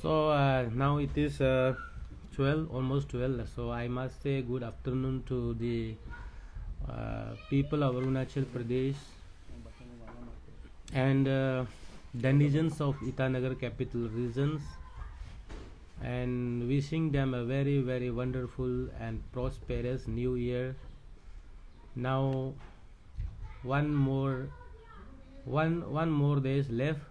So now it is 12, almost 12. So I must say good afternoon to the people of Arunachal Pradesh and denizens of Itanagar capital regions, and wishing them a very, very wonderful and prosperous new year. Now one more days left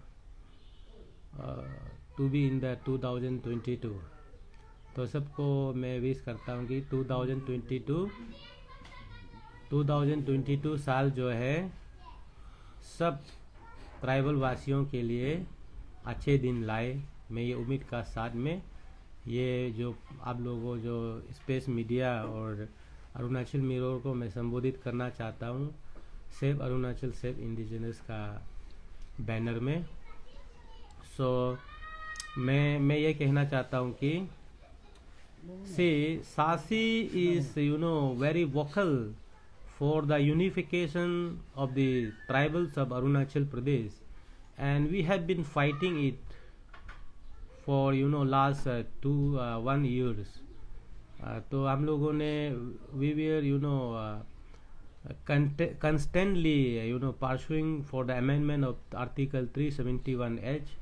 to be in the 2022. तो सबको मैं wish करता हूँ कि 2022 साल जो है सब ट्राइबल वासियों के लिए अच्छे दिन लाए। मैं ये उम्मीद का साथ में ये जो आप लोगों जो स्पेस मीडिया और अरुणाचल मिरर को मैं संबोधित करना चाहता हूँ सेव अरुणाचल सेव इंडिजिनस का बैनर में। मैं ये कहना चाहता हूँ कि Sasi is very vocal for the unification of the tribals of Arunachal Pradesh, and we have been fighting it for last 1 years. तो हम लोगों ने we were constantly pursuing for the amendment of Article 371H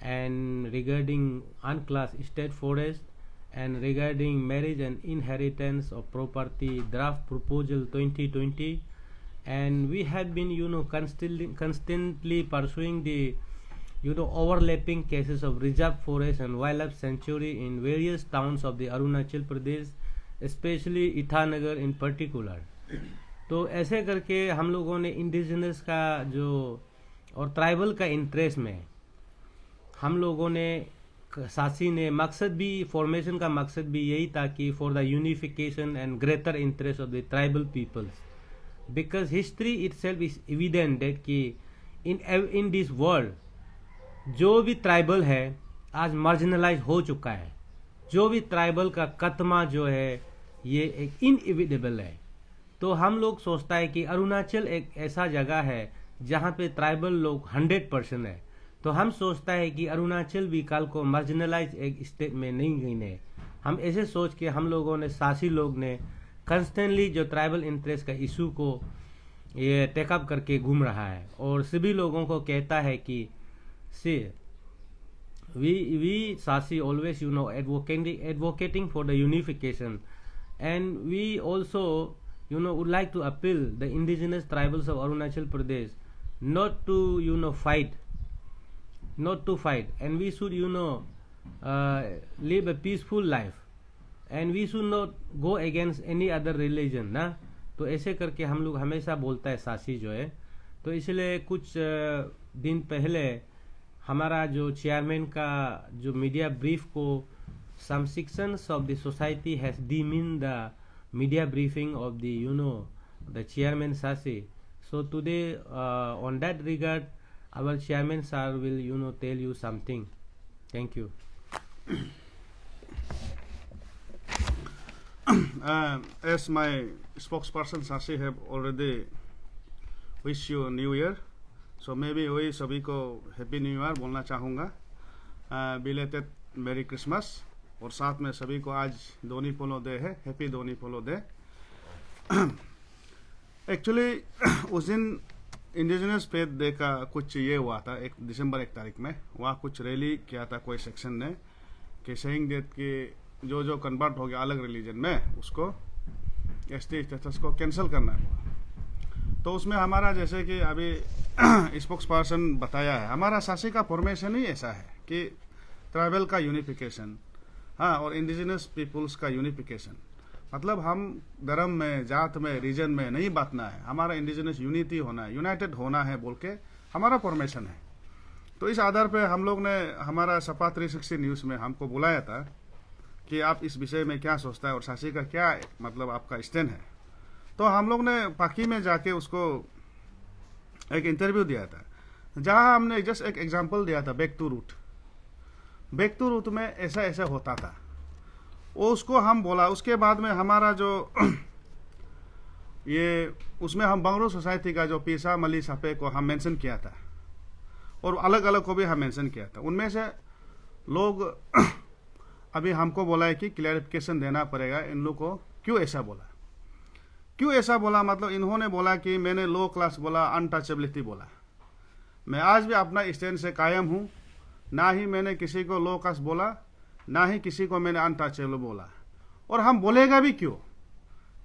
and regarding unclassed state forest and regarding marriage and inheritance of property draft proposal 2020, and we have been constantly pursuing the overlapping cases of reserve forest and wildlife sanctuary in various towns of the Arunachal Pradesh, especially Itanagar in particular. तो ऐसे करके हम लोगों ने indigenous का जो और tribal का इंटरेस्ट में हम लोगों ने सासी ने मकसद भी फॉर्मेशन का मकसद भी यही था कि for the unification and greater interest of the tribal peoples, because history itself is evident that कि इन दिस वर्ल्ड जो भी ट्राइबल है आज मार्जिनलाइज हो चुका है। जो भी ट्राइबल का कत्मा जो है ये एक इनएविटेबल है। तो हम लोग सोचता है कि अरुणाचल एक ऐसा जगह है जहाँ पे ट्राइबल लोग 100% है। तो हम सोचता है कि अरुणाचल भी कल को मार्जिनलाइज एक स्टेट में नहीं गिने। हम ऐसे सोच के हम लोगों ने सासी लोग ने कंस्टेंटली जो ट्राइबल इंटरेस्ट का इशू को ये टेकअप करके घूम रहा है और सभी लोगों को कहता है कि we Sasi always advocating for the unification, and we also would like to appeal the indigenous tribals of Arunachal Pradesh not to fight, and we should live a peaceful life, and we should not go against any other religion ना। तो ऐसे करके हम लोग हमेशा बोलता है सासी जो है। तो इसलिए कुछ दिन पहले हमारा जो चेयरमैन का जो मीडिया ब्रीफ को some sections of the society has deemed the media briefing of the the chairman Sasi. So today on that regard our chairman sir will tell you something. Thank you. As my spokesperson Sasi have already wish you a new year, so maybe वही सभी को happy new year बोलना चाहूँगा, belated मेरी Christmas, और साथ में सभी को आज दोनी पोलो डे है, हैप्पी दोनी पोलो डे। एक्चुअली उस दिन इंडिजिनस फेथ डे का कुछ ये हुआ था, दिसंबर 1 तारीख में वहाँ कुछ रैली किया था कोई सेक्शन ने कि सेइंग दैट कि जो कन्वर्ट हो गया अलग रिलीजन में उसको एसटी स्टेटस को कैंसिल करना है। तो उसमें हमारा जैसे कि अभी स्पोक्स पर्सन बताया है, हमारा सासी का फॉर्मेशन ही ऐसा है कि ट्राइबल का यूनिफिकेशन, हाँ, और इंडिजिनस पीपुल्स का यूनिफिकेशन, मतलब हम धर्म में, जात में, रीजन में नहीं बांटना है, हमारा इंडिजिनस यूनिटी होना है, यूनाइटेड होना है बोल के हमारा फॉर्मेशन है। तो इस आधार पे हम लोग ने हमारा सपा 360 न्यूज़ में हमको बुलाया था कि आप इस विषय में क्या सोचता है और सासी का क्या मतलब आपका स्टैंड है। तो हम लोग ने पाकी में जाके उसको एक इंटरव्यू दिया था जहाँ हमने जस्ट एक एग्जाम्पल दिया था बैक टू रूट में ऐसा ऐसा होता था, वो उसको हम बोला। उसके बाद में हमारा जो ये उसमें हम बंगरो सोसाइटी का जो पीसा मली सापे को हम मेंशन किया था और अलग अलग को भी हम मेंशन किया था। उनमें से लोग अभी हमको बोला है कि क्लैरिफिकेशन देना पड़ेगा इन लोग को, क्यों ऐसा बोला, क्यों ऐसा बोला, मतलब इन्होंने बोला कि मैंने लो क्लास बोला, अनटचेबिलिटी बोला। मैं आज भी अपना स्टैंड से कायम हूं, ना ही मैंने किसी को लो क्लास बोला, ना ही किसी को मैंने अनटचेबल बोला, और हम बोलेगा भी क्यों।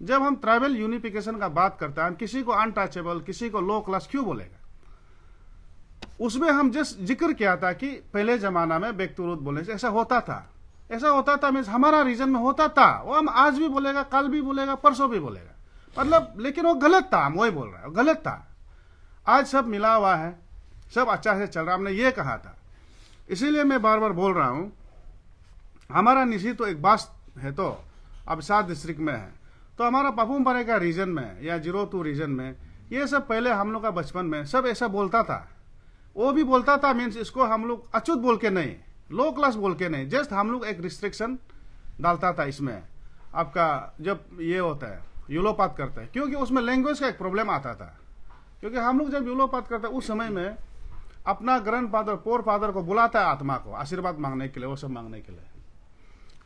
जब हम ट्राइबल यूनिफिकेशन का बात करते हैं, हम किसी को अनटचेबल, किसी को लो क्लास क्यों बोलेगा। उसमें हम जिस जिक्र किया था कि पहले जमाना में बेकतुरूद बोलने से ऐसा होता था, ऐसा होता था, मीन्स हमारा रीजन में होता था, वो हम आज भी बोलेगा, कल भी बोलेगा, परसों भी बोलेगा, मतलब लेकिन वो गलत था, हम वही बोल रहे हैं, गलत था। आज सब मिला हुआ है, सब अच्छा से चल रहा, हमने ये कहा था। इसीलिए मैं बार बार बोल रहा हूं, हमारा निशी तो एक बास है, तो अब 7 डिस्ट्रिक्ट में है, तो हमारा पापुम पारे का रीजन में या 02 रीजन में ये सब पहले हम लोग का बचपन में सब ऐसा बोलता था। वो भी बोलता था, मीन्स इसको हम लोग अछूत बोल के नहीं, लो क्लास बोल के नहीं, जस्ट हम लोग एक रिस्ट्रिक्शन डालता था इसमें, आपका जब ये होता है यूलोपात करता है, क्योंकि उसमें लैंग्वेज का एक प्रॉब्लम आता था। क्योंकि हम लोग जब यूलोपात करते हैं उस समय में अपना ग्रैंड फादर, पोर फादर को बुलाता है आत्मा को आशीर्वाद मांगने के लिए, वो सब मांगने के लिए,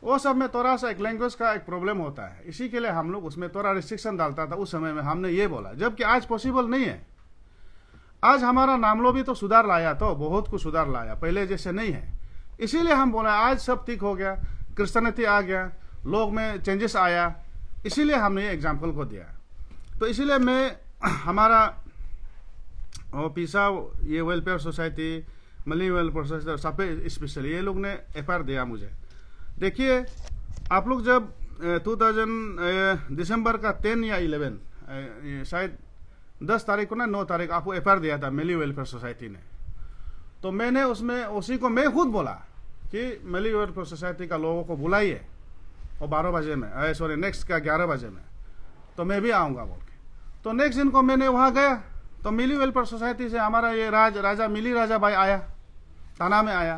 वो सब में थोड़ा सा एक लैंग्वेज का एक प्रॉब्लम होता है, इसी के लिए हम लोग उसमें थोड़ा रिस्ट्रिक्शन डालता था उस समय में। हमने ये बोला, जबकि आज पॉसिबल नहीं है। आज हमारा नामलो भी तो सुधार लाया, तो बहुत कुछ सुधार लाया, पहले जैसे नहीं है। इसीलिए हम बोला आज सब ठीक हो गया, क्रिश्चियनिटी आ गया, लोग में चेंजेस आया, इसीलिए हमने ये एग्जाम्पल को दिया। तो इसीलिए मैं हमारा पीसा ये वेलफेयर सोसाइटी, मली वेलफेयर सोसाइटी, सब स्पेशली ये लोग ने एफआईआर दिया मुझे। देखिए आप लोग जब 2000 दिसंबर का 10 या 11 शायद 10 तारीख को ना 9 तारीख आपको एफआईआर दिया था मेली वेलफेयर सोसाइटी ने, तो मैंने उसमें उसी को मैं खुद बोला कि मेली वेलफेयर सोसाइटी का लोगों को बुलाइए और 12 बजे में, सॉरी नेक्स्ट का 11 बजे में, तो मैं भी आऊँगा बोल के। तो नेक्स्ट दिन को मैंने वहाँ गया, तो मिली वेलफेयर सोसाइटी से हमारा ये राजा मिली राजा भाई आया, थाना में आया,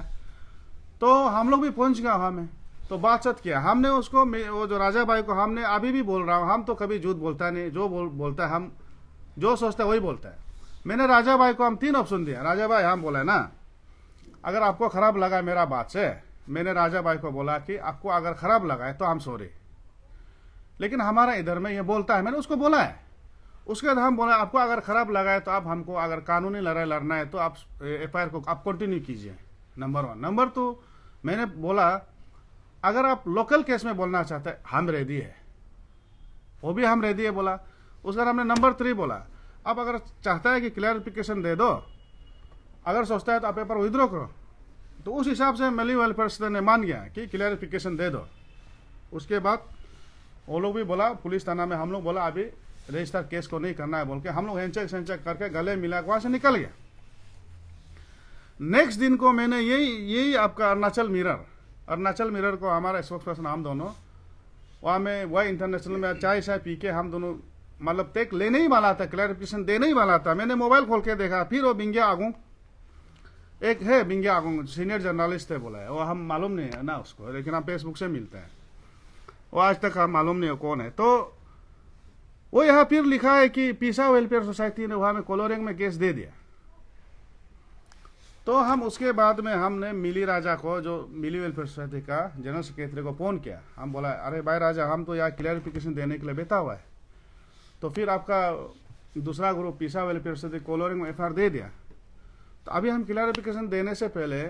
तो हम लोग भी पहुँच गया वहाँ में, तो बातचीत किया हमने उसको, वो जो राजा भाई को हमने, अभी भी बोल रहा हूँ, हम तो कभी झूठ बोलता नहीं, जो बोलता है हम जो सोचता है वही बोलता है। मैंने राजा भाई को हम 3 ऑप्शन दिया। राजा भाई हम बोला ना, अगर आपको खराब लगा मेरा बात से, मैंने राजा भाई को बोला कि आपको अगर खराब लगा है तो हम सॉरी, लेकिन हमारा इधर में ये बोलता है, मैंने उसको बोला है। उसके बाद हम बोला आपको अगर खराब लगा है तो आप हमको, अगर कानूनी लड़ाई लड़ना है तो आप एफआईआर को आप कंटिन्यू कीजिए, नंबर 1। नंबर 2 मैंने बोला अगर आप लोकल केस में बोलना चाहते हैं हम रेडी है, वो भी हम रेडी है बोला। उसके बाद हमने नंबर 3 बोला आप अगर चाहता है कि क्लैरिफिकेशन दे दो, अगर सोचता है तो आप पेपर विड्रॉ करो। तो उस हिसाब से मेली वेलफेयर ने मान गया कि क्लैरिफिकेशन दे दो। उसके बाद वो लोग भी बोला, पुलिस थाना में हम लोग बोला अभी रजिस्टर केस को नहीं करना है बोल के, हम लोग हैंडचेक सेंचेक करके गले मिला वहां से निकल गया। नेक्स्ट दिन को मैंने यही आपका अरुणाचल मिरर को हमारा स्पोक्स पर्सन हम दोनों वहाँ में वह इंटरनेशनल में चाय पी के हम दोनों मतलब टेक लेने ही वाला था, क्लैरिफिकेशन देने ही वाला था। मैंने मोबाइल खोल के देखा, फिर वो बिंगिया आगू एक है, बिंगिया आगू सीनियर जर्नलिस्ट है बोला है, वो हम मालूम नहीं है ना उसको, लेकिन हम फेसबुक से मिलते हैं, वो आज तक हम मालूम नहीं है कौन है। तो वो यहाँ फिर लिखा है कि पीसा वेलफेयर सोसाइटी ने वहाँ में कोलोरिंग में केस दे दिया। तो हम उसके बाद में हमने मिली राजा को, जो मिली वेलफेयर सोसाइटी का जनरल सेक्रेटरी को फोन किया। हम बोला अरे भाई राजा हम तो यहाँ क्लैरिफिकेशन देने के लिए बैठा हुआ है, तो फिर आपका दूसरा ग्रुप पीसा वेलफेयर सोसाइटी कोलोरिंग में एफआईआर दे दिया, तो अभी हम क्लैरिफिकेशन देने से पहले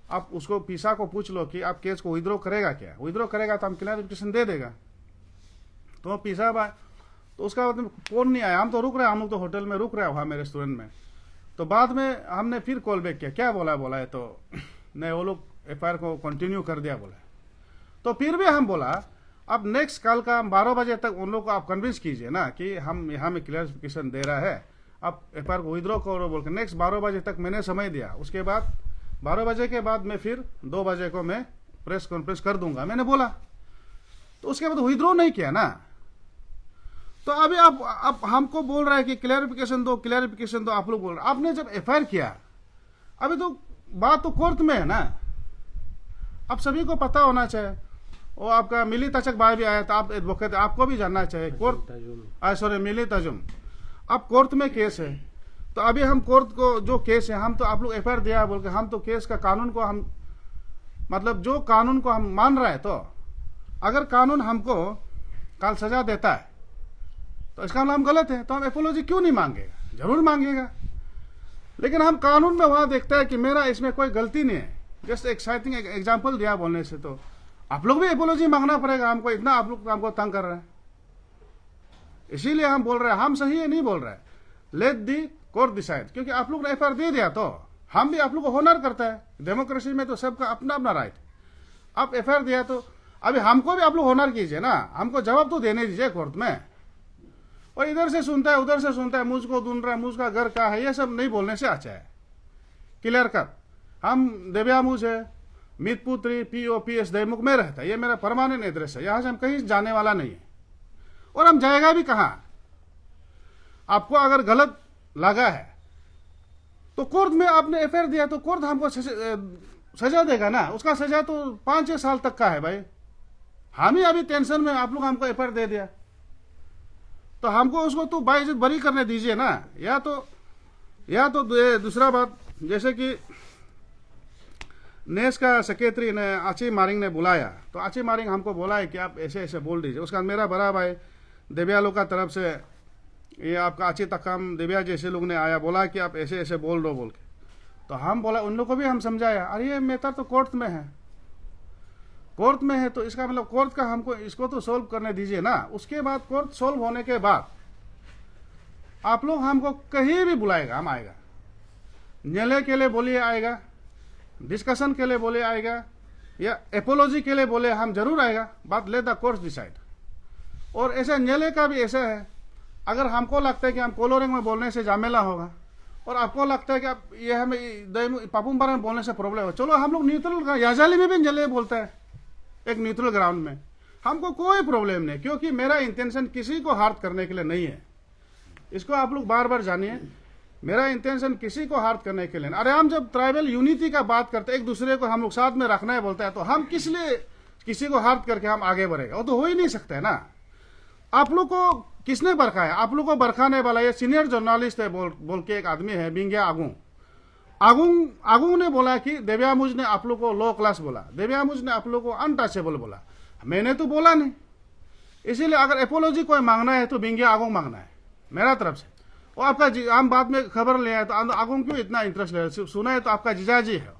आप उसको पीसा को पूछ लो कि आप केस को विड्रॉ करेगा क्या, विड्रॉ करेगा तो हम क्लैरिफिकेशन दे देगा। तो पीसा भाई, तो उसका बाद फोन नहीं आया, हम तो रुक रहे, हम लोग तो होटल में रुक रहे वहाँ में रेस्टोरेंट में। तो बाद में हमने फिर कॉल बैक किया, क्या बोला है तो नहीं वो लोग एफआईआर को कंटिन्यू कर दिया बोला। तो फिर भी हम बोला अब नेक्स्ट कल का 12 बजे तक उन लोग को आप कन्विंस कीजिए ना कि हम यहाँ में क्लैरिफिकेशन दे रहा है, आप एफआईआर को विड्रॉ करो बोल के। नेक्स्ट 12 बजे तक मैंने समय दिया। उसके बाद 12 बजे के बाद मैं फिर 2 बजे को मैं प्रेस कॉन्फ्रेंस कर दूंगा मैंने बोला। तो उसके बाद विड्रॉ नहीं किया ना। तो अभी आप हमको बोल रहा है कि क्लैरिफिकेशन दो, आप लोग बोल रहे, आपने जब एफआईआर किया अभी तो बात तो कोर्ट में है ना, आप सभी को पता होना चाहिए। वो आपका मिली तचक भाई भी आया था, आप एडवोकेट, आपको भी जानना चाहिए। कोर्ट सॉरी मिली तजुम, अब कोर्ट में केस है, तो अभी हम कोर्ट को जो केस है, हम तो आप लोग एफआईआर दिया बोल के हम तो केस का कानून को हम मतलब जो कानून को हम मान रहे हैं, तो अगर कानून हमको कल सजा देता है तो इसका मतलब हम गलत है, तो हम एपोलॉजी क्यों नहीं मांगेगा? जरूर मांगेगा। लेकिन हम कानून में वहां देखते हैं कि मेरा इसमें कोई गलती नहीं है, जस्ट एक्साइटिंग एग्जाम्पल दिया बोलने से, तो आप लोग भी एपोलॉजी मांगना पड़ेगा हमको, इतना आप लोग हमको तंग कर रहे हैं। इसीलिए हम बोल रहे हैं, हम सही है नहीं बोल रहे हैं, लेट दी कोर्ट डिसाइड, क्योंकि आप लोग ने एफआईआर दे दिया तो हम भी आप लोग को होनर करता है। डेमोक्रेसी में तो सबका अपना अपना राइट। आप एफआईआर दिया तो अभी हमको भी आप लोग होनर कीजिए ना, हमको जवाब तो देने दीजिए कोर्ट में। और इधर से सुनता है उधर से सुनता है, मुझको ढूंढ रहा है, मुझका घर कहाँ है, ये सब नहीं बोलने से अच्छा है क्लियर कर। हम दिव्यामुझ है, मितपुत्री POPS दैमुख में रहता है, ये मेरा परमानेंट एड्रेस है, यहां से हम कहीं जाने वाला नहीं है और हम जाएगा भी कहां। आपको अगर गलत लगा है तो कोर्ट में आपने एफआईआर दिया तो कोर्ट हमको सजा देगा ना, उसका सजा तो 5-6 साल तक का है भाई। हम ही अभी टेंशन में, आप लोग हमको एफआईआर दे दिया तो हमको उसको तो बाइज्जत बरी करने दीजिए ना। या तो दूसरा बात, जैसे कि नेस का सेक्रेटरी ने आची मारिंग ने बुलाया, तो आची मारिंग हमको बोला है कि आप ऐसे ऐसे बोल दीजिए। उसका मेरा बड़ा भाई दिव्या लोग का तरफ से ये आपका आची तकाम दिव्या जैसे लोग ने आया, बोला कि आप ऐसे ऐसे बोल दो बोल के, तो हम बोला, उन लोग को भी हम समझाया, अरे ये मैटर तो कोर्ट में है, कोर्ट में है, तो इसका मतलब कोर्ट का हमको इसको तो सोल्व करने दीजिए ना। उसके बाद कोर्ट सोल्व होने के बाद आप लोग हमको कहीं भी बुलाएगा, हम आएगा, न्यायालय के लिए बोलिए आएगा, डिस्कशन के लिए बोले आएगा, या एपोलॉजी के लिए बोले हम जरूर आएगा, बात लेट द कोर्ट डिसाइड। और ऐसा न्यायालय का भी ऐसा है, अगर हमको लगता है कि हम कोलोरिंग में बोलने से झमेला होगा और आपको लगता है कि आप ये हमें पापुमबारा में बोलने से प्रॉब्लम हो, चलो हम लोग न्यूट्रल, याजाली में भी न्यायालय बोलता है एक न्यूट्रल ग्राउंड में, हमको कोई प्रॉब्लम नहीं, क्योंकि मेरा इंटेंशन किसी को हार्ट करने के लिए नहीं है। इसको आप लोग बार बार जानिए, मेरा इंटेंशन किसी को हार्ट करने के लिए। अरे हम जब ट्राइबल यूनिटी का बात करते हैं, एक दूसरे को हम लोग साथ में रखना है बोलता है, तो हम किस लिए किसी को हार्ट करके हम आगे बढ़ेगा? वो तो हो ही नहीं सकता है ना। आप लोग को किसने बरखाया? आप लोग को बरखाने वाला ये सीनियर जर्नलिस्ट है बोल के एक आदमी है, बिंगिया आगुंग ने बोला कि दिव्यामुझ ने आप लोग को लो क्लास बोला, दिव्यामुझ ने आप लोग को अनटचेबल बोला। मैंने तो बोला नहीं। इसीलिए अगर एपोलॉजी कोई मांगना है तो बिंगिया आगुंग मांगना है मेरा तरफ से। और आपका हम बाद में खबर ले आए तो आगुंग क्यों इतना इंटरेस्ट ले रहे? सुना है तो आपका जीजाजी है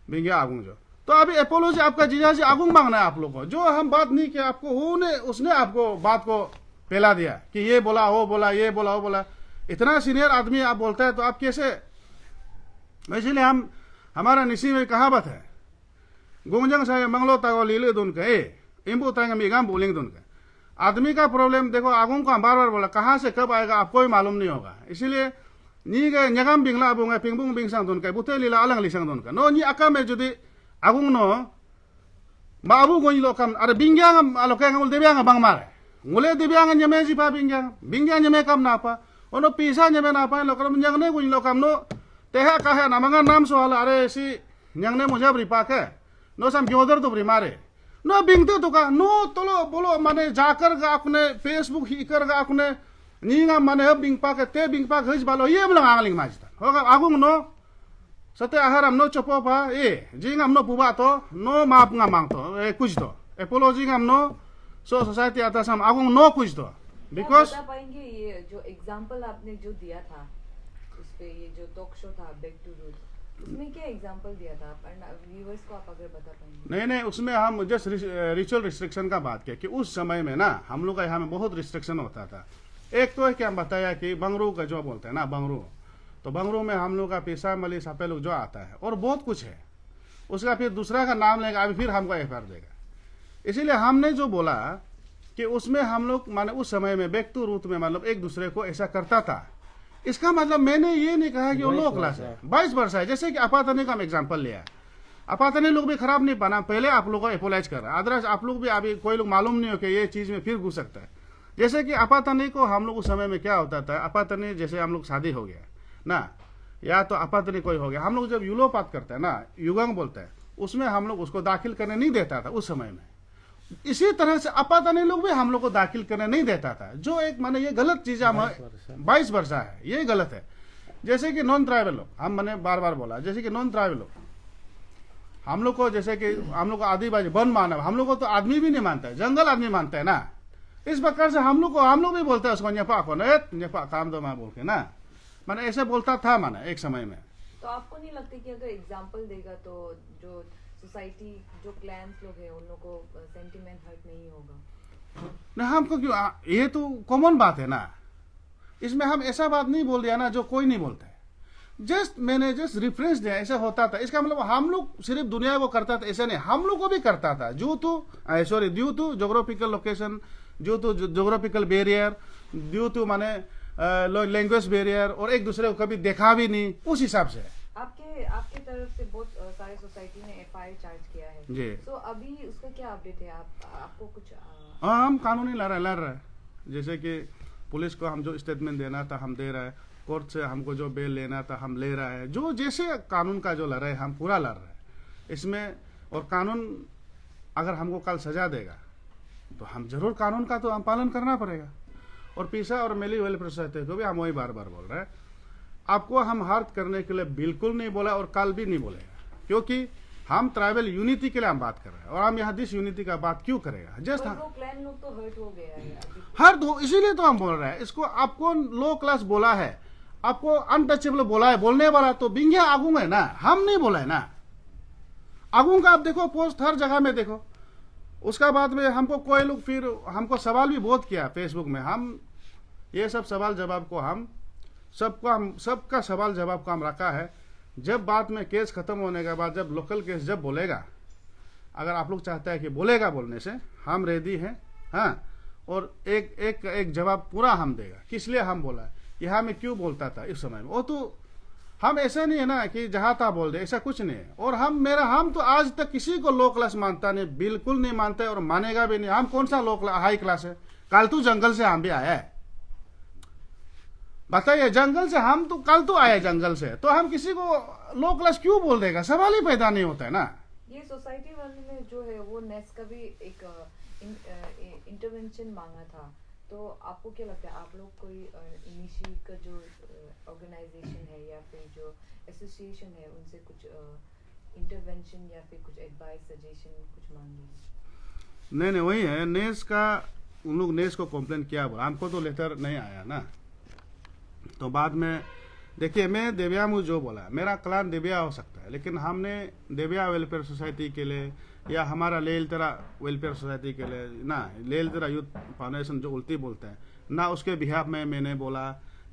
बिंगिया आगुंग जो, तो अभी एपोलॉजी आपका जीजाजी आगुंग मांगना है आप लोग को। जो हम बात नहीं किया आपको, उसने आपको बात को फैला दिया कि ये बोला वो बोला, ये बोला वो बोला। इतना सीनियर आदमी आप बोलता है तो आप कैसे? इसीलिए हमारा निशी में कहावत है, गुंजंग साय मंगलो तागो लीले दुन के इम्बू तांग मिगाम बोलेंगे दुन के। आदमी का प्रॉब्लम देखो, आगुंग को बार बार बोला, कहां से कब आएगा आपको ही मालूम नहीं होगा। इसीलिए नी गए नगम बिंगला अबुंग पिंगबुंग बिंगसांग दुन के बुते लीला अलंग लिसंग दुन का नो नी अका में जुदी आगुंग नो माबू गोई लोकम अरे बिंग्यांग आलोकेंग उल दिव्यांग बंग मारे ngule dibyang nyame ji pa bingyang nyame kam na pa ono pisa nyame na pa lokam nyangne guin lokam no teha ka है namanga नाम सो hala अरे सी nyangne मुझे बरी पा के नो सम क्यों तो बरी मारे नो बिंगते तो का नो तोलो बोलो माने जाकर का आपने फेसबुक ही कर का आपने नींगा माने बिंग पा के ते बिंग पा घिस बालो ये बोला आंगलिंग माजता होगा आगुंग नो सते आहार हम नो चपो पा ए जिंग हम नो पुबा तो नो माप nga mang to ए कुछ तो एपोलॉजी हम नो सो सोसाइटी आता सम आगुंग नो कुछ तो बिकॉज बता पाएंगे ये जो एग्जांपल आपने जो दिया था उस पे, ये जो टॉक शो था बैक टू रूट, उसमें क्या एग्जांपल दिया था आप व्यूअर्स को आप अगर बता पाएंगे? नहीं उसमें हम जस्ट रिचुअल रिस्ट्रिक्शन का बात किया कि उस समय में ना हम लोग का यहाँ में बहुत रिस्ट्रिक्शन होता था। एक तो है कि हम बताया कि बंगरू का जो बोलते हैं ना बंगरू, तो बंगरू में हम लोग का पेशा मली सापे लोग जो आता है और बहुत कुछ है, उसका फिर दूसरा का नाम लेगा अभी फिर हमको एफआईआर देगा। इसीलिए हमने जो बोला कि उसमें हम लोग माने उस समय में बैक टू रूट में मतलब एक दूसरे को ऐसा करता था। इसका मतलब मैंने ये नहीं कहा कि वो लो क्लास है, 22 वर्ष है। जैसे कि अपातनी का हम एग्जाम्पल लिया, अपातनी लोग भी खराब नहीं बना, पहले आप लोगों को अपोलाइज कर रहा है, अदरवाइज आप लोग भी अभी कोई लोग मालूम नहीं हो कि ये चीज में फिर घुस सकता है। जैसे कि अपातनी को हम लोग उस समय में क्या होता था, अपातनी जैसे हम लोग शादी हो गया ना, या तो अपातनी कोई हो गया, हम लोग जब यूलोपात करते हैं ना, युगंग बोलते हैं, उसमें हम लोग उसको दाखिल करने नहीं देता था उस समय में। इसी तरह से अपातनी लोग भी हम लोग को दाखिल करने नहीं देता था, जो एक माने ये गलत चीज हम 22 वर्ष है, ये गलत है। जैसे कि नॉन ट्राइबल लोग, हम मैंने बार बार बोला, जैसे कि नॉन ट्राइबल लोग हम लोग को जैसे कि हम लोग को आदिवासी वन मानव, हम लोग को तो आदमी भी नहीं मानता है, जंगल आदमी मानता है ना। इस प्रकार से हम लोग भी बोलते हैं उसको न्यपा को न्यपा काम दो माँ बोल के ना, मैंने ऐसे बोलता था मैंने एक समय में। तो आपको नहीं लगता कि अगर एग्जाम्पल देगा तो जो सोसाइटी जो क्लैंस लोग हैं उन लोगों को सेंटिमेंट हर्ट नहीं होगा? ना हमको क्यों, ये तो कॉमन बात है ना, इसमें हम ऐसा बात नहीं बोल दिया ना जो कोई नहीं बोलता है। मैंने जस्ट रेफरेंस दिया, ऐसा होता था, इसका मतलब हम लोग सिर्फ दुनिया को करता था ऐसा नहीं, हम लोग को भी करता था। Due to geographical location, due to geographical barrier, due to माने लैंग्वेज बैरियर, और एक दूसरे को कभी देखा भी नहीं, उस हिसाब से। आपके तरफ से बहुत सारे सोसाइटी ने एफआईआर चार्ज किया है जी। तो अभी उसका क्या अपडेट है? आपको कुछ हाँ, हम कानूनी लड़ रहे हैं। जैसे कि पुलिस को हम जो स्टेटमेंट देना था हम दे रहे हैं, कोर्ट से हमको जो बेल लेना था हम ले रहे हैं, जो जैसे कानून का जो लड़ रहे हैं हम पूरा लड़ रहे हैं इसमें। और कानून अगर हमको कल सजा देगा तो हम जरूर कानून का तो हम पालन करना पड़ेगा। और पीसा और मेली वेलफेयर सोसाइटी को भी हम वही बार बार बोल रहे हैं, आपको हम हार्ट करने के लिए बिल्कुल नहीं बोला और कल भी नहीं बोलेगा, क्योंकि हम ट्राइबल यूनिटी के लिए हम बात कर रहे हैं। और हम यहाँ दिस यूनिटी का बात क्यों करेगा? जस्ट वो क्लैन लोग तो हर्ट हो गया है अभी। हर्ट हो, इसीलिए तो हम बोल रहे हैं इसको। आपको लो क्लास बोला है, आपको अनटचेबल बोला है, बोलने वाला तो बिंगिया आगू है ना, हम नहीं बोला है ना। आगू का आप देखो पोस्ट हर जगह में देखो। उसका बाद में हमको कोई लोग फिर हमको सवाल भी बहुत किया फेसबुक में, हम ये सब सवाल जवाब को हम सबका सवाल जवाब को हम रखा है। जब बात में केस खत्म होने के बाद, जब लोकल केस जब बोलेगा, अगर आप लोग चाहते हैं कि बोलेगा, बोलने से हम रेडी हैं। हाँ, और एक जवाब पूरा हम देगा किस लिए हम बोला, यहाँ में क्यों बोलता था इस समय में। वो तो हम ऐसा नहीं है ना कि जहाँ था बोल दे, ऐसा कुछ नहीं है। और हम तो आज तक किसी को लो क्लास मानता नहीं, बिल्कुल नहीं मानते और मानेगा भी नहीं। हम कौन सा हाई क्लास है? कल तो जंगल से हम भी आया है, बताइए, जंगल से हम तो कल तो आए जंगल से, तो हम किसी को लो क्लास क्यों बोल देगा? सवाल ही पैदा नहीं होता है ना। ये सोसाइटी वाले ने जो है वो नेस का भी एक इंटरवेंशन मांगा था, तो आपको क्या लगता है, आप लोग कोई इनिशिएट का जो ऑर्गेनाइजेशन है या फिर जो एसोसिएशन है उनसे कुछ इंटरवेंशन या फिर कुछ एडवाइस सजेशन कुछ मांगे? नहीं, वही है नेस का, उन लोग नेस को कंप्लेन किया, बोला हमको तो लेटर नहीं आया ना। तो बाद में देखिए, मैं देविया मुझे जो बोला, मेरा क्लान देविया हो सकता है, लेकिन हमने देविया वेलफेयर सोसाइटी के लिए या हमारा लेलतरा वेलफेयर सोसाइटी के लिए ना, लेलतरा यूथ फाउंडेशन जो उल्टी बोलते हैं ना, उसके बिहाफ में मैंने बोला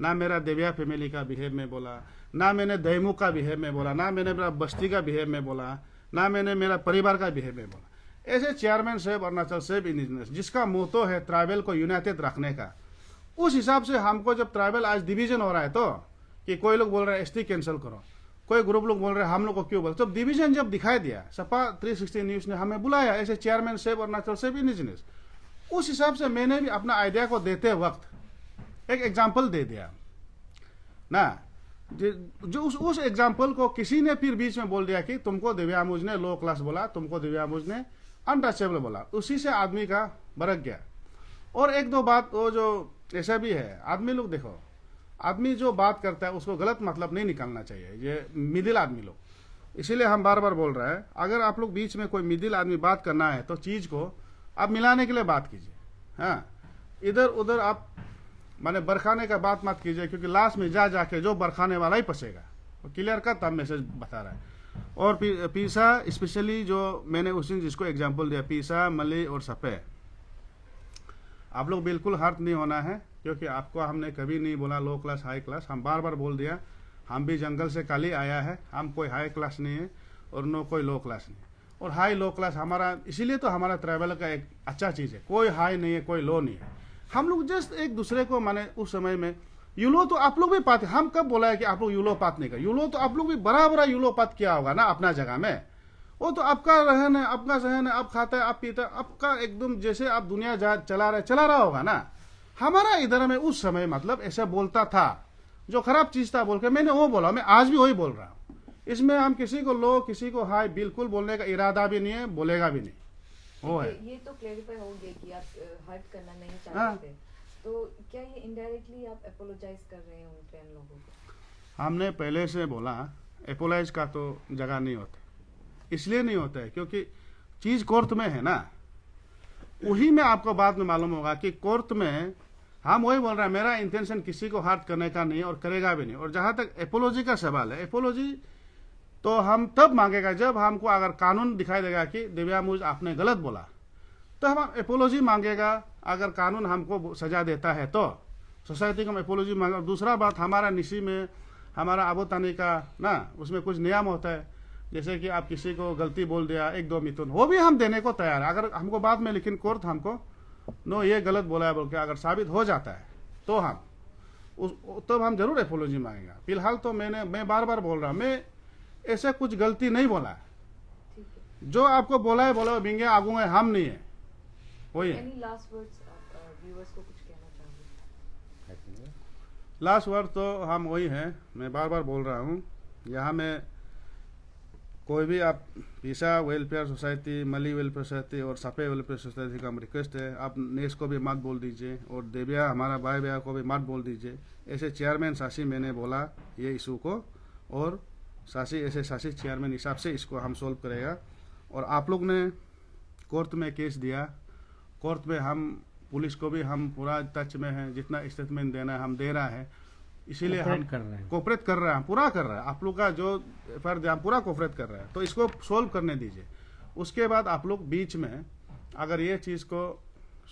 ना, मेरा देविया फैमिली का बिहेव में बोला ना, मैंने दैमू का बिहेव में बोला ना, मैंने मेरा बस्ती का बिहेव में बोला ना, मैंने मेरा परिवार का बिहेव में बोला। ऐसे चेयरमैन साहब अरुणाचल साहब इंडिजिनस, जिसका मोटो है ट्राइबल को यूनाइटेड रखने का, उस हिसाब से हमको जब ट्राइबल आज डिवीजन हो रहा है, तो कि कोई लोग बोल रहे हैं एसटी कैंसिल करो, कोई ग्रुप लोग बोल रहे हैं हम लोग को क्यों बोल, जब डिवीजन जब दिखाई दिया, सपा 360 न्यूज ने हमें बुलाया ऐसे चेयरमैन साहब अरुणाचल साहब इंडिजिनस, उस हिसाब से मैंने भी अपना आइडिया को देते वक्त एक एग्जाम्पल दे दिया ना। जो उस एग्जाम्पल को किसी ने फिर बीच में बोल दिया कि तुमको दिव्यांगुज ने लो क्लास बोला, तुमको दिव्यांगुज ने अनटचेबल बोला, उसी से आदमी का बरक गया। और एक दो बात वो जो ऐसा भी है, आदमी लोग देखो, आदमी जो बात करता है उसको गलत मतलब नहीं निकालना चाहिए, ये मिडिल आदमी लोग। इसीलिए हम बार बार बोल रहे हैं, अगर आप लोग बीच में कोई मिडिल आदमी बात करना है तो चीज को आप मिलाने के लिए बात कीजिए। हाँ, इधर उधर आप माने बरखाने का बात मत कीजिए, क्योंकि लास्ट में जाके जो बरखाने वाला ही फंसेगा। क्लियर का तब मैसेज बता रहा है। और पीसा स्पेशली जो मैंने उस दिन जिसको एग्जाम्पल दिया, पीसा, मली और सपे, आप लोग बिल्कुल हर्ट नहीं होना है, क्योंकि आपको हमने कभी नहीं बोला लो क्लास हाई क्लास। हम बार बार बोल दिया, हम भी जंगल से कल ही आया है, हम कोई हाई क्लास नहीं है और नो कोई लो क्लास नहीं। और हाई लो क्लास हमारा, इसीलिए तो हमारा ट्राइबल का एक अच्छा चीज़ है, कोई हाई नहीं है कोई लो नहीं है। हम लोग जस्ट एक दूसरे को माने उस समय में यूलो तो आप लोग भी पाते, हम कब बोला है कि आप लोग यूलो पात नहीं कर, यूलो तो आप लोग भी बड़ा बड़ा यूलो पात किया होगा ना अपना जगह में। वो तो आपका रहन है, आपका सहन है, आप खाता है, आप पीता है, आपका एकदम जैसे आप दुनिया चला रहा होगा ना। हमारा इधर में उस समय मतलब ऐसा बोलता था, जो खराब चीज था बोल के मैंने वो बोला, मैं आज भी वही बोल रहा हूँ। इसमें हम किसी को लो किसी को हाई बिल्कुल बोलने का इरादा भी नहीं है, बोलेगा भी नहीं। वो है, ये तो क्लेरिफाई हो गया कि आप हर्ट करना नहीं चाहते थे, तो क्या ये इनडायरेक्टली आप अपोलोजाइज कर रहे हैं उन क्लैन लोगों को? हमने पहले से बोला अपोलाइज का तो जगह नहीं होता, इसलिए नहीं होता है क्योंकि चीज कोर्ट में है ना, वही में आपको बाद में मालूम होगा कि कोर्ट में हम वही बोल रहे हैं, मेरा इंटेंशन किसी को हार्ट करने का नहीं और करेगा भी नहीं। और जहां तक एपोलॉजी का सवाल है, एपोलॉजी तो हम तब मांगेगा जब हमको अगर कानून दिखाई देगा कि दिव्या मुझ आपने गलत बोला, तो हम एपोलॉजी मांगेगा। अगर कानून हमको सजा देता है तो सोसाइटी को हम एपोलॉजी मांगे। दूसरा बात, हमारा निशी में हमारा आबोतानी का ना, उसमें कुछ नियम होता है, जैसे कि आप किसी को गलती बोल दिया 1-2 मिथुन, वो भी हम देने को तैयार है अगर हमको बाद में, लेकिन कोर्ट हमको नो ये गलत बोला है बोल के अगर साबित हो जाता है तो हम तब हम जरूर एपोलॉजी मांगेगा। फिलहाल तो मैं बार बार बोल रहा हूँ, मैं ऐसा कुछ गलती नहीं बोला है। जो आपको बोला है बोला, बिंगे आगू है, हम नहीं है, वही है। Any last words आप viewers को कुछ कहना चाहोगे? लास्ट वर्ड तो हम वही है, मैं बार बार बोल रहा हूँ, यहाँ में कोई भी आप पीसा वेलफेयर सोसाइटी, मली वेलफेयर सोसाइटी और सपे वेलफेयर सोसाइटी का हम रिक्वेस्ट है, आप नेस को भी मत बोल दीजिए और देविया हमारा भाई भैया को भी मत बोल दीजिए। ऐसे चेयरमैन सासी मैंने बोला ये इशू को, और सासी ऐसे सासी चेयरमैन हिसाब से इसको हम सोल्व करेगा। और आप लोग ने कोर्ट में केस दिया, कोर्ट में हम पुलिस को भी हम पूरा टच में हैं, जितना स्टेटमेंट देना है हम दे रहा है, इसीलिए हम कोऑपरेट कर रहे हैं, पूरा कर रहे हैं। आप लोग का जो फर्ज है हम पूरा कोऑपरेट कर रहे हैं, तो इसको सोल्व करने दीजिए। उसके बाद आप लोग बीच में अगर ये चीज़ को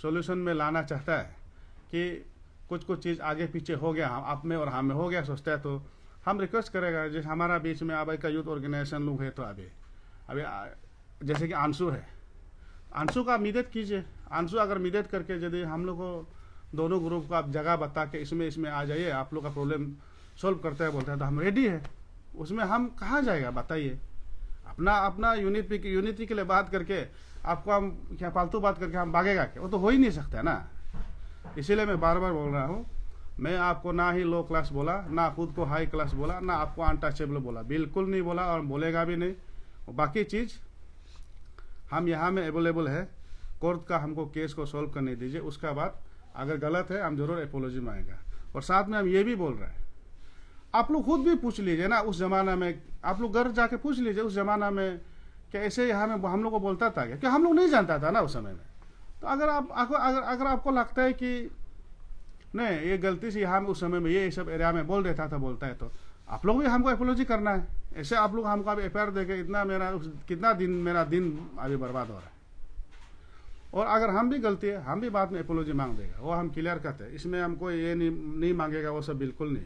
सॉल्यूशन में लाना चाहता है कि कुछ चीज़ आगे पीछे हो गया, हम आप में और हम में हो गया सोचता है, तो हम रिक्वेस्ट करेगा जैसे हमारा बीच में अब का यूथ ऑर्गेनाइजेशन लोग है, तो अभी जैसे कि आंसू है, आंसू का मिदत कीजिए। आंसू अगर मिदत करके यदि हम लोग को दोनों ग्रुप को आप जगह बता के इसमें आ जाइए, आप लोग का प्रॉब्लम सॉल्व करते हैं बोलते हैं, तो हम रेडी है। उसमें हम कहाँ जाएगा बताइए। अपना यूनिटी के लिए बात करके आपको हम क्या फालतू बात करके हम भागेगा क्या, वो तो हो ही नहीं सकता ना। इसीलिए मैं बार बार बोल रहा हूँ, मैं आपको ना ही लो क्लास बोला, ना खुद को हाई क्लास बोला, ना आपको अनटचेबल बोला, बिल्कुल नहीं बोला और बोलेगा भी नहीं। बाकी चीज़ हम यहाँ में अवेलेबल है, कोर्ट का हमको केस को सॉल्व करने दीजिए। उसका बाद अगर गलत है हम जरूर एपोलॉजी मांगेगा। और साथ में हम ये भी बोल रहे हैं, आप लोग खुद भी पूछ लीजिए ना, उस जमाना में आप लोग घर जाके पूछ लीजिए उस जमाना में क्या ऐसे यहाँ में हम लोग को बोलता था क्या हम लोग नहीं जानता था ना उस समय में। तो अगर आपको लगता है कि नहीं ये गलती से यहाँ में उस समय में ये सब एरिया में बोल देता था बोलता है, तो आप लोग भी हमको एपोलॉजी करना है। ऐसे आप लोग हमको अभी एफआईआर देके कितना दिन मेरा दिन अभी बर्बाद हो रहा है। और अगर हम भी गलती है हम भी बाद में एपोलॉजी मांग देगा, वो हम क्लियर करते हैं, इसमें हमको ये नहीं मांगेगा वो सब बिल्कुल नहीं।